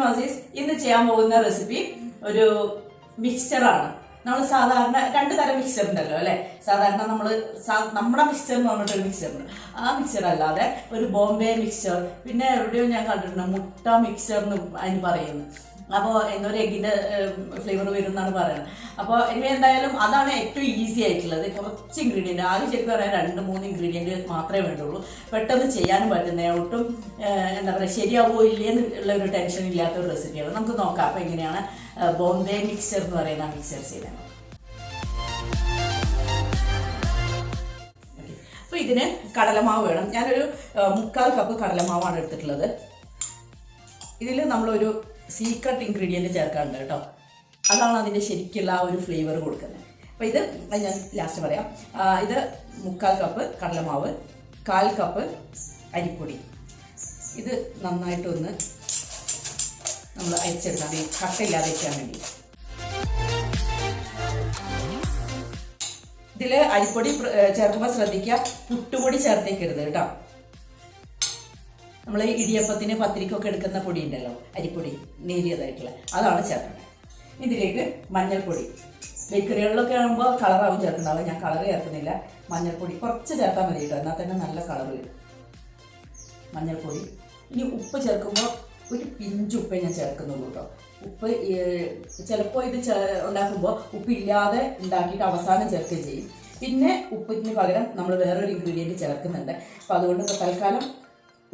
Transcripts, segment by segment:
അസീസ് ഇന്ന് ചെയ്യാൻ പോകുന്ന റെസിപ്പി ഒരു മിക്സ്ചറാണ്. നമ്മൾ സാധാരണ രണ്ട് തരം മിക്സ്ചർ ഉണ്ടല്ലോ അല്ലേ. സാധാരണ നമ്മുടെ മിക്സ്ചർ എന്ന് പറഞ്ഞിട്ടൊരു മിക്സ്ചറുണ്ട്. ആ മിക്സ്ചർ അല്ലാതെ ഒരു ബോംബെ മിക്സ്ചർ, പിന്നെ എവിടെയോ ഞാൻ കണ്ടിട്ടുണ്ട് മുട്ട മിക്സ്ചർ എന്ന് അതിന് പറയുന്നു. അപ്പോൾ എന്നൊരു എഗ്ഗിൻ്റെ ഫ്ലേവർ വരും എന്നാണ് പറയുന്നത്. അപ്പോൾ ഇനി എന്തായാലും അതാണ് ഏറ്റവും ഈസി ആയിട്ടുള്ളത്. കുറച്ച് ഇൻഗ്രീഡിയൻറ്റ്, ആദ്യം ശരിക്കും പറയാൻ 2-3 ഇൻഗ്രീഡിയൻറ്റ് മാത്രമേ വേണ്ടുള്ളൂ. പെട്ടെന്ന് ചെയ്യാനും പറ്റുന്ന ഒട്ടും എന്താ പറയുക ശരിയാവോ ഇല്ലേ എന്നുള്ള ഒരു ടെൻഷൻ ഇല്ലാത്ത ഒരു റെസിപ്പിയാണ്. നമുക്ക് നോക്കാം അപ്പോൾ എങ്ങനെയാണ് ബോംബെ മിക്സ്ചർ എന്ന് പറയുന്ന മിക്സ്ചർ ചെയ്യുന്നത്. അപ്പോൾ ഇതിന് കടലമാവ് വേണം. ഞാനൊരു 3/4 കപ്പ് കടലമാവാണ് എടുത്തിട്ടുള്ളത്. ഇതിൽ നമ്മളൊരു സീക്രട്ട് ഇൻഗ്രീഡിയൻറ്റ് ചേർക്കാറുണ്ട് കേട്ടോ. അതാണ് അതിൻ്റെ ശരിക്കുള്ള ആ ഒരു ഫ്ലേവർ കൊടുക്കുന്നത്. അപ്പോൾ ഇത് ഞാൻ ലാസ്റ്റ് പറയാം. ഇത് 3/4 കപ്പ് കടലമാവ്, 1/4 കപ്പ് അരിപ്പൊടി. ഇത് നന്നായിട്ടൊന്ന് നമ്മൾ അരിച്ചെടുക്കാം, കട്ടയില്ലാതെ വയ്ക്കാൻ വേണ്ടി. ഇതിൽ അരിപ്പൊടി ചേർക്കുമ്പോൾ ശ്രദ്ധിക്കുക, പുട്ടുപൊടി ചേർത്തേക്കരുത് കേട്ടോ. നമ്മൾ ഇടിയപ്പത്തിന് പത്തിരിക്കൊക്കെ എടുക്കുന്ന പൊടി ഉണ്ടല്ലോ, അരിപ്പൊടി നേരിയതായിട്ടുള്ള, അതാണ് ചേർക്കേണ്ടത്. ഇതിലേക്ക് മഞ്ഞൾപ്പൊടി. ബേക്കറികളിലൊക്കെ ആകുമ്പോൾ കളറാവും ചേർക്കുന്നുണ്ടാവുക. ഞാൻ കളർ ചേർക്കുന്നില്ല. മഞ്ഞൾപ്പൊടി കുറച്ച് ചേർത്താൽ മതി കേട്ടോ, എന്നാൽ തന്നെ നല്ല കളർ വരും. മഞ്ഞൾപ്പൊടി. ഇനി ഉപ്പ് ചേർക്കുമ്പോൾ ഒരു പിഞ്ച് ഉപ്പേ ഞാൻ ചേർക്കുന്നുള്ളൂ കേട്ടോ. ഉപ്പ് ചിലപ്പോൾ ഇത് ഉണ്ടാക്കുമ്പോൾ ഉപ്പില്ലാതെ ഉണ്ടാക്കിയിട്ട് അവസാനം ചേർക്കുകയും ചെയ്യും. പിന്നെ ഉപ്പിന് പകരം നമ്മൾ വേറൊരു ഇൻഗ്രീഡിയൻറ്റ് ചേർക്കുന്നുണ്ട്. അപ്പോൾ അതുകൊണ്ട് തൽക്കാലം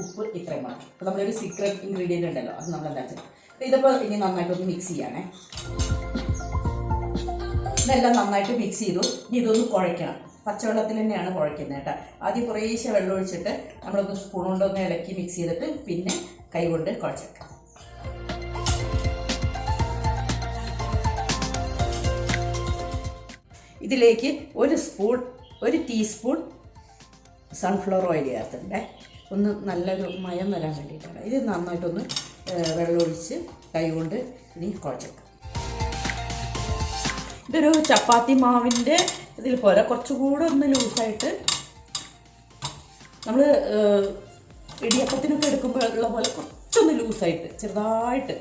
ഉപ്പ് ഇത്രയും മതി. അപ്പോൾ നമ്മളൊരു സീക്രട്ട് ഇൻഗ്രീഡിയൻ്റ് ഉണ്ടല്ലോ, അത് നമ്മൾ എന്താ ചെയ്യുക. ഇതിപ്പോൾ ഇനി നന്നായിട്ടൊന്ന് മിക്സ് ചെയ്യാനേ. ഇതെല്ലാം നന്നായിട്ട് മിക്സ് ചെയ്തു. ഇനി ഇതൊന്ന് കുഴയ്ക്കണം. പച്ചവെള്ളത്തിൽ തന്നെയാണ് കുഴയ്ക്കുന്നത് കേട്ടോ. ആദ്യം കുറേശ്ശെ വെള്ളം ഒഴിച്ചിട്ട് നമ്മളൊന്ന് സ്പൂൺ കൊണ്ടൊന്ന് ഇളക്കി മിക്സ് ചെയ്തിട്ട് പിന്നെ കൈ കൊണ്ട് കുഴച്ചേക്കാം. ഇതിലേക്ക് ഒരു ടീസ്പൂൺ സൺഫ്ലവർ ഓയിൽ ചേർത്തിട്ടുണ്ടേ. ഒന്ന് നല്ലൊരു മയം വരാൻ വേണ്ടിയിട്ടാണ്. ഇത് നന്നായിട്ടൊന്ന് വെള്ളമൊഴിച്ച് കൈ കൊണ്ട് ഇനി കുഴച്ചേക്കാം. ഇതൊരു ചപ്പാത്തി മാവിൻ്റെ ഇതിൽ പോലെ കുറച്ചുകൂടെ ഒന്ന് ലൂസായിട്ട്, നമ്മൾ ഇടിയപ്പത്തിനൊക്കെ എടുക്കുമ്പോൾ ഉള്ള പോലെ കുറച്ചൊന്ന് ലൂസായിട്ട് ചെറുതായിട്ട്.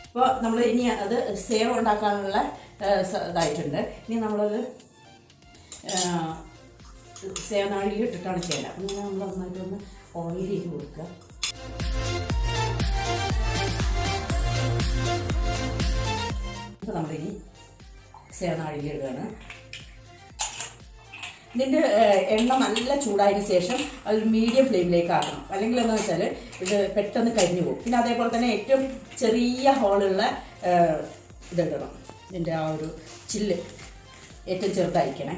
ഇപ്പോൾ നമ്മൾ ഇനി അത് സേവ് ഉണ്ടാക്കാനുള്ള ഇതായിട്ടുണ്ട്. ഇനി നമ്മളത് സേവനാഴിയിൽ ഇട്ടിട്ടാണ് ചെയ്യേണ്ടത്. അപ്പം ഇങ്ങനെ നമ്മൾ നന്നായിട്ടൊന്ന് ഓയിൽ ചെയ്ത് കൊടുക്കുക. ഇപ്പോൾ നമ്മളിനി സേവനാഴിയിൽ ഇടുകയാണ്. ഇതിൻ്റെ എണ്ണ നല്ല ചൂടായതിന് ശേഷം അത് മീഡിയം ഫ്ലെയിമിലേക്ക് ആക്കണം. അല്ലെങ്കിൽ എന്താണെന്ന് വെച്ചാൽ ഇത് പെട്ടെന്ന് കരിഞ്ഞു പോകും. പിന്നെ അതേപോലെ തന്നെ ഏറ്റവും ചെറിയ ഹോളുള്ള ഇതിടണം. ഇതിൻ്റെ ആ ഒരു ചില്ല് ഏറ്റവും ചെറുതായിരിക്കണേ.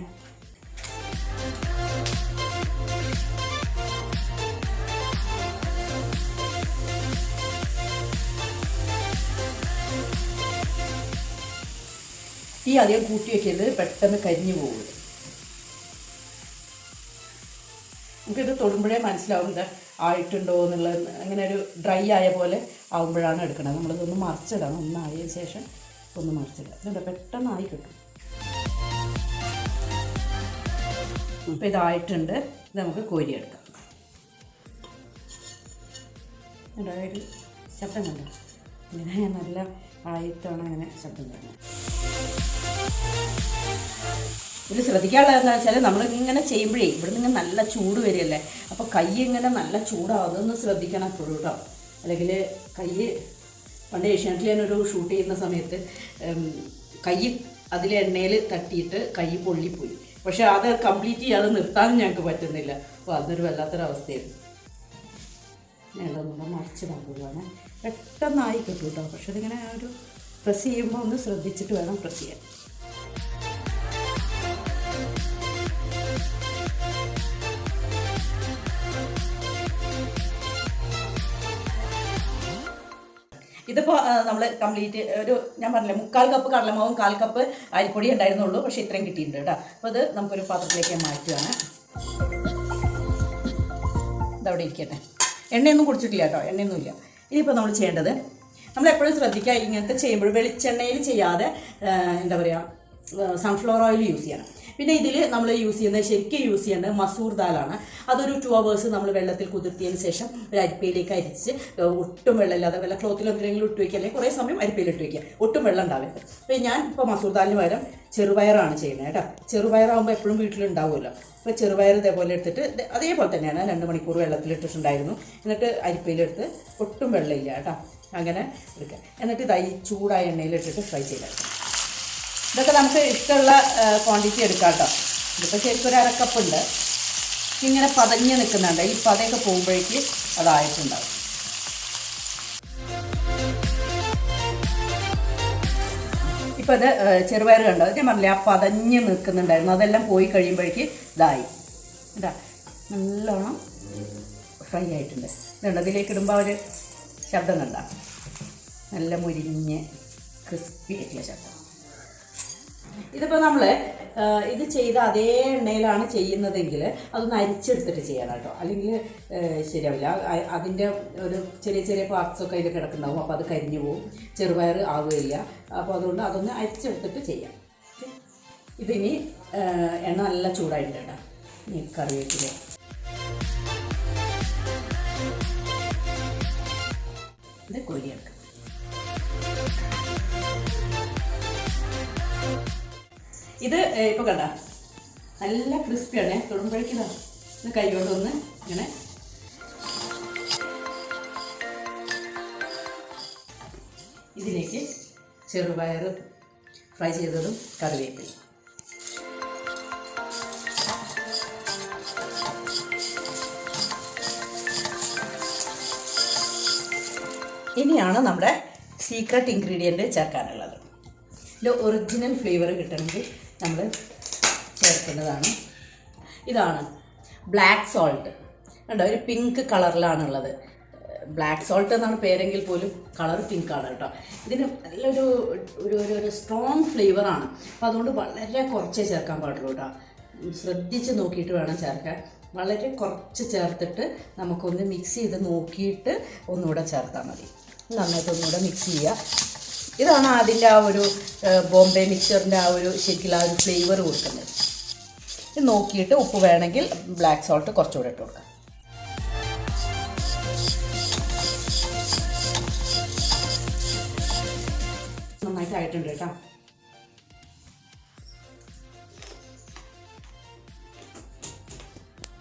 തീ അധികം കൂട്ടി വയ്ക്കരുത്, പെട്ടെന്ന് കരിഞ്ഞു പോകും. നമുക്കിത് തൊടുമ്പോഴേ മനസ്സിലാവുന്നത് ആയിട്ടുണ്ടോ എന്നുള്ളത്. അങ്ങനെ ഒരു ഡ്രൈ ആയ പോലെ ആകുമ്പോഴാണ് എടുക്കുന്നത്. നമ്മളിതൊന്ന് മറിച്ചിടണം. ഒന്നായതിനു ശേഷം ഒന്ന് മറിച്ചിടാം. ഇതുണ്ട്, പെട്ടെന്നായി കിട്ടും. ഇപ്പോൾ ഇതായിട്ടുണ്ട്. ഇത് നമുക്ക് കോരിയെടുക്കാം. ഒരു ശബ്ദം കണ്ടോ, ഇങ്ങനെ നല്ല ആയിട്ടാണ് അങ്ങനെ ശബ്ദം വരുന്നത്. ഇതിൽ ശ്രദ്ധിക്കാനുള്ളത് എന്താണെന്ന് വെച്ചാൽ നമ്മളിങ്ങനെ ചെയ്യുമ്പോഴേ ഇവിടെ നിന്ന് നല്ല ചൂട് വരികയല്ലേ. അപ്പോൾ കൈ ഇങ്ങനെ നല്ല ചൂടാവും. അതൊന്ന് ശ്രദ്ധിക്കണം എപ്പോഴും കേട്ടോ. അല്ലെങ്കിൽ കൈ പണ്ട് ഏഷ്യാനെറ്റിൽ ഞാനൊരു ഷൂട്ട് ചെയ്യുന്ന സമയത്ത് കൈ അതിൽ എണ്ണയിൽ തട്ടിയിട്ട് കൈ പൊള്ളിപ്പോയി. പക്ഷേ അത് കംപ്ലീറ്റ് ചെയ്യാതെ നിർത്താനും ഞങ്ങൾക്ക് പറ്റുന്നില്ല. അപ്പോൾ അതൊരു വല്ലാത്തൊരവസ്ഥയായിരുന്നു. ഞാനതൊന്നും മറിച്ചിടാൻ പോവുകയാണ്. പെട്ടെന്നായി കിട്ടും കേട്ടോ. പക്ഷെ അതിങ്ങനെ ഒരു പ്രസ് ചെയ്യുമ്പോൾ ഒന്ന് ശ്രദ്ധിച്ചിട്ട് വേണം പ്രസ് ചെയ്യാൻ. ഇതിപ്പോൾ നമ്മൾ കംപ്ലീറ്റ് ഞാൻ പറഞ്ഞില്ലേ 3/4 കപ്പ് കടലമാവും 1/4 കപ്പ് അരിപ്പൊടി ഉണ്ടായിരുന്നുള്ളൂ. പക്ഷേ ഇത്രയും കിട്ടിയിട്ടുണ്ട് കേട്ടോ. അപ്പോൾ ഇത് നമുക്കൊരു പാത്രത്തിലേക്ക് മാറ്റുകയാണ്. ഇതവിടെ ഇരിക്കട്ടെ. എണ്ണയൊന്നും കുടിച്ചിട്ടില്ല കേട്ടോ, എണ്ണയൊന്നുമില്ല. ഇനിയിപ്പോൾ നമ്മൾ ചെയ്യേണ്ടത്, നമ്മളെപ്പോഴും ശ്രദ്ധിക്കുക ഇങ്ങനത്തെ ചെയ്യുമ്പോൾ വെളിച്ചെണ്ണയിൽ ചെയ്യാതെ എന്താ പറയുക സൺഫ്ലവർ ഓയിൽ യൂസ് ചെയ്യണം. പിന്നെ ഇതിൽ നമ്മൾ ശരിക്കും യൂസ് ചെയ്യുന്നത് മസൂർ ദാലാണ്. അതൊരു 2 hours നമ്മൾ വെള്ളത്തിൽ കുതിർത്തിയതിന് ശേഷം ഒരു അരിപ്പയിലേക്ക് അരിച്ച് ഒട്ടും വെള്ളമില്ലാതെ വല്ല ക്ലോത്തിൽ എന്തെങ്കിലും ഇട്ട് വയ്ക്കുക, അല്ലെങ്കിൽ കുറേ സമയം അരിപ്പയിലിട്ട് വയ്ക്കുക, ഒട്ടും വെള്ളം ഉണ്ടാവരുത്. അപ്പോൾ ഞാൻ ഇപ്പോൾ മസൂർ ദാലിന് പകരം ചെറുപയറാണ് ചെയ്യുന്നത് കേട്ടോ. ചെറുപയറാകുമ്പോൾ എപ്പോഴും വീട്ടിലുണ്ടാവുമല്ലോ. അപ്പോൾ ചെറുപയർ ഇതേപോലെ എടുത്തിട്ട് അതേപോലെ തന്നെയാണ് 2 മണിക്കൂർ വെള്ളത്തിലിട്ടിട്ടുണ്ടായിരുന്നു. എന്നിട്ട് അരിപ്പയിലെടുത്ത് ഒട്ടും വെള്ളമില്ല കേട്ടോ, അങ്ങനെ എടുക്കുക. എന്നിട്ട് ഇതായി ചൂടായ എണ്ണയിലിട്ടിട്ട് ഫ്രൈ ചെയ്തെടുക്കാം. ഇതൊക്കെ നമുക്ക് ഇഷ്ടമുള്ള ക്വാണ്ടിറ്റി എടുക്കാം കേട്ടോ. ഇതിപ്പോൾ ശരിക്കും ഒരു 1/2 കപ്പുണ്ട്. ഇങ്ങനെ പതഞ്ഞ് നിൽക്കുന്നുണ്ട്, ഈ പതയൊക്കെ പോകുമ്പോഴേക്ക് അതായിട്ടുണ്ടാവും. ഇപ്പോൾ ഇത് ചെറുപയർ കണ്ടോ, ഞാൻ പറഞ്ഞില്ലേ ആ പതഞ്ഞ് നിൽക്കുന്നുണ്ടായിരുന്നു, അതെല്ലാം പോയി കഴിയുമ്പോഴേക്ക് ഇതായി. ഇതാ നല്ലോണം ഫ്രൈ ആയിട്ടുണ്ട്. ഇതുണ്ട്, ഇതിലേക്ക് ഇടുമ്പോൾ ഒരു ശബ്ദം കണ്ട, നല്ല മുരിഞ്ഞ് ക്രിസ്പി ആയിട്ടുള്ള ശബ്ദം. ഇതിപ്പോൾ നമ്മൾ ഇത് ചെയ്ത അതേ എണ്ണയിലാണ് ചെയ്യുന്നതെങ്കിൽ അതൊന്ന് അരിച്ചെടുത്തിട്ട് ചെയ്യണം കേട്ടോ, അല്ലെങ്കിൽ ശരിയാവില്ല. അതിൻ്റെ ഒരു ചെറിയ ചെറിയ പാർട്സൊക്കെ അതിൽ കിടക്കുന്നുണ്ടാവും, അപ്പോൾ അത് കരിഞ്ഞു പോവും, ചെറുപയർ ആവുകയില്ല. അപ്പോൾ അതുകൊണ്ട് അതൊന്ന് അരിച്ചെടുത്തിട്ട് ചെയ്യാം. ഇതിനി എണ്ണ നല്ല ചൂടായിട്ടുണ്ട് കേട്ടോ. ഇനി കറിവേപ്പില, ഇത് കോരിയെടുക്കാം. ഇത് ഇപ്പോൾ കണ്ട നല്ല ക്രിസ്പിയാണ്, തൊടുമ്പോഴേക്കിതാ ഇത് കൈ കൊണ്ടൊന്ന് ഇങ്ങനെ. ഇതിലേക്ക് ചെറുപയർ ഫ്രൈ ചെയ്തതും കറിവേപ്പില, ഇനിയാണ് നമ്മുടെ സീക്രട്ട് ഇൻഗ്രീഡിയൻറ്റ് ചേർക്കാനുള്ളത്. ഇതിൽ ഒറിജിനൽ ഫ്ലേവർ കിട്ടണമെങ്കിൽ നമ്മൾ ചേർക്കേണ്ടതാണ്. ഇതാണ് ബ്ലാക്ക് സോൾട്ട്. കണ്ടോ, ഒരു പിങ്ക് കളറിലാണുള്ളത്. ബ്ലാക്ക് സോൾട്ട് എന്നാണ് പേരെങ്കിൽ പോലും കളർ പിങ്കാണ് കേട്ടോ. ഇതിന് നല്ലൊരു ഒരു സ്ട്രോങ് ഫ്ലേവറാണ്. അപ്പോൾ അതുകൊണ്ട് വളരെ കുറച്ചേ ചേർക്കാൻ പാടുള്ളൂ കേട്ടോ. ശ്രദ്ധിച്ച് നോക്കിയിട്ട് വേണം ചേർക്കാൻ. വളരെ കുറച്ച് ചേർത്തിട്ട് നമുക്കൊന്ന് മിക്സ് ചെയ്ത് നോക്കിയിട്ട് ഒന്നുകൂടെ ചേർത്താൽ മതി. നന്നായിട്ട് ഒന്നുകൂടെ മിക്സ് ചെയ്യുക. ഇതാണ് അതിൻ്റെ ആ ഒരു ബോംബെ മിക്സറിൻ്റെ ആ ഒരു ശരിക്കും ആ ഒരു ഫ്ലേവർ കൊടുക്കുന്നത്. ഇത് നോക്കിയിട്ട് ഉപ്പ് വേണമെങ്കിൽ ബ്ലാക്ക് സോൾട്ട് കുറച്ചുകൂടെ ഇട്ട് കൊടുക്കാം. നന്നായിട്ട് ആയിട്ടുണ്ട് കേട്ടോ.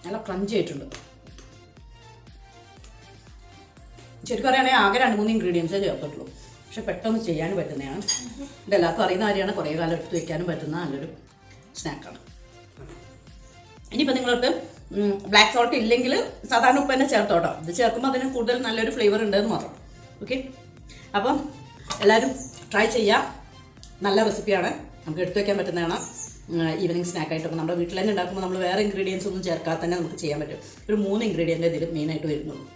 നല്ല ക്രഞ്ചി ആയിട്ടുണ്ട്. ശരിക്കും പറയുകയാണെങ്കിൽ ആകെ 2-3 ഇൻഗ്രീഡിയൻസേ ചേർത്തിട്ടുള്ളൂ, പക്ഷെ പെട്ടെന്ന് ചെയ്യാനും പറ്റുന്നതാണ്. ഇതെല്ലാവർക്കും അറിയുന്ന കാര്യമാണ്, കുറേ കാലം എടുത്ത് വയ്ക്കാനും പറ്റുന്ന നല്ലൊരു സ്നാക്കാണ്. ഇനിയിപ്പോൾ നിങ്ങൾക്ക് ബ്ലാക്ക് സോൾട്ട് ഇല്ലെങ്കിൽ സാധാരണ ഉപ്പ് തന്നെ ചേർത്തോട്ടോ. ഇത് ചേർക്കുമ്പോൾ അതിന് കൂടുതൽ നല്ലൊരു ഫ്ലേവർ ഉണ്ടെന്ന് മാത്രം. ഓക്കെ, അപ്പം എല്ലാവരും ട്രൈ ചെയ്യുക. നല്ല റെസിപ്പിയാണ്, നമുക്ക് എടുത്തു വയ്ക്കാൻ പറ്റുന്നതാണ്. ഈവനിങ് സ്നാക്കായിട്ടൊക്കെ നമ്മുടെ വീട്ടിൽ തന്നെ ഉണ്ടാക്കുമ്പോൾ നമ്മൾ വേറെ ഇൻഗ്രീഡിയൻസ് ഒന്നും ചേർക്കാതെ തന്നെ നമുക്ക് ചെയ്യാൻ പറ്റും. ഒരു 3 ഇൻഗ്രീഡിയൻ്റ് ഇതിൽ മെയിനായിട്ട് വരുന്നുള്ളൂ.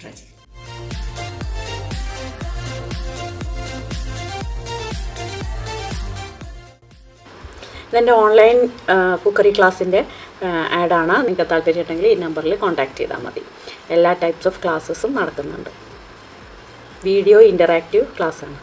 ട്രൈ ചെയ്യാം. ഇതെൻ്റെ ഓൺലൈൻ കുക്കറി ക്ലാസ്സിൻ്റെ ആഡാണ്. നിങ്ങൾക്ക് താല്പര്യമുണ്ടെങ്കിൽ ഈ നമ്പറിൽ കോൺടാക്റ്റ് ചെയ്താൽ മതി. എല്ലാ ടൈപ്സ് ഓഫ് ക്ലാസ്സസും നടക്കുന്നുണ്ട്. വീഡിയോ ഇൻ്ററാക്റ്റീവ് ക്ലാസ്സാണ്.